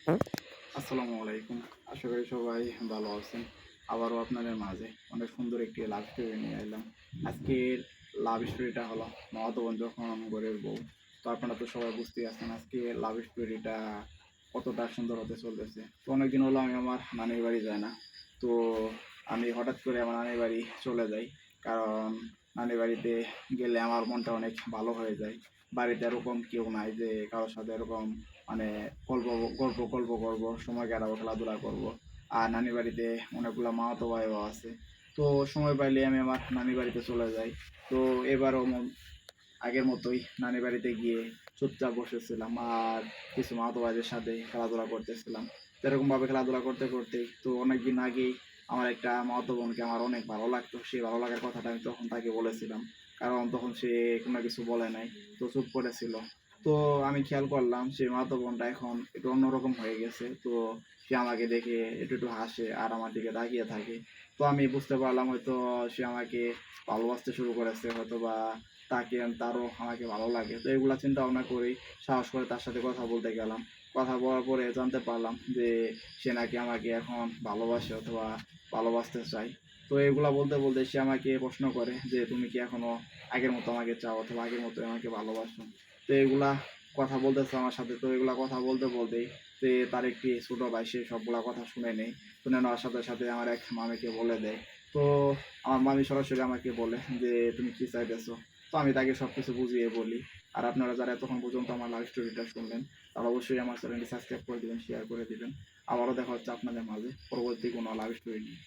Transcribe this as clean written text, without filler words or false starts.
আসসালামু আলাইকুম। আশা করি সবাই ভালো আছেন। আবারও আপনাদের মাঝে অনেক সুন্দর একটি লাভ স্টোরি নিয়ে এলাম। আজকের লাভ স্টোরিটা হলো মামাতো বোন যখন ঘরের বউ। তো আপনারা তো সবাই বুঝতেই পারছেন আজকে লাভ স্টোরিটা কতটা সুন্দর হতে চলতেছে। তো অনেকদিন হলো আমি আমার নানির বাড়ি যাই না। তো আমি হঠাৎ করে আমার নানির বাড়ি চলে যাই। কারণ নানির বাড়িতে গেলে আমার মনটা অনেক ভালো হয়ে যায়। বাড়িতে এরকম কেউ নাই যে কারো সাথে এরকম মানে গল্প করবো, সময় কাটাবো, খেলাধুলা করবো। আর নানি বাড়িতে অনেকগুলো মামাতো ভাইও আছে। তো সময় পাইলে আমি আমার নানি বাড়িতে চলে যাই। তো এবারও আগের মতোই নানি বাড়িতে গিয়ে চুপচাপ বসেছিলাম আর কিছু মামাতো ভাইদের সাথে খেলাধুলা করতেছিলাম। তো এরকমভাবে খেলাধুলা করতে করতেই তো অনেকদিন আগেই আমার একটা মামাতো বোনকে আমার অনেক ভালো লাগতো। সেই ভালো লাগার কথাটা আমি তখন তাকে বলেছিলাম। কারণ তখন সে কোনো কিছু বলে নাই। তো চুপ করেছিল। তো আমি খেয়াল করলাম সেই মামাতো বোনটা এখন একটু অন্যরকম হয়ে গেছে। তো সে আমাকে দেখে একটু হাসে আর আমার দিকে তাকিয়ে থাকে। তো আমি বুঝতে পারলাম হয়তো সে আমাকে ভালোবাসতে শুরু করেছে, হয়তোবা তারও আমাকে ভালো লাগে। তো এগুলা চিন্তা ভাবনা করেই সাহস করে তার সাথে কথা বলতে গেলাম। কথা বলার পরে জানতে পারলাম যে সে নাকি আমাকে এখন ভালোবাসে অথবা ভালোবাসতে চায়। তো এগুলা বলতে বলতে সে আমাকে প্রশ্ন করে যে তুমি কি এখনো আগের মতো আমাকে চাও অথবা আগের মতো আমাকে ভালোবাসো? তো এগুলা কথা বলতেছে আমার সাথে। তো এগুলা কথা বলতে বলতেই তার একটি ছোট ভাই সে সবগুলা কথা শুনে নেয়। শুনে নেওয়ার সাথে সাথে আমার এক মামিকে বলে দেয়। তো আমার মামি সরাসরি আমাকে বলে যে তুমি কি চাইতেছো? তো আমি তাকে সবকিছু বুঝিয়ে বলি। আর আপনারা যারা এতক্ষণ পর্যন্ত আমার লাভ স্টোরিটা শুনলেন, তারা অবশ্যই আমার চ্যানেলটি সাবস্ক্রাইব করে দিবেন, শেয়ার করে দিবেন। আবারও দেখা হচ্ছে আপনাদের মাঝে পরবর্তী কোনো লাভ স্টোরি নিয়ে।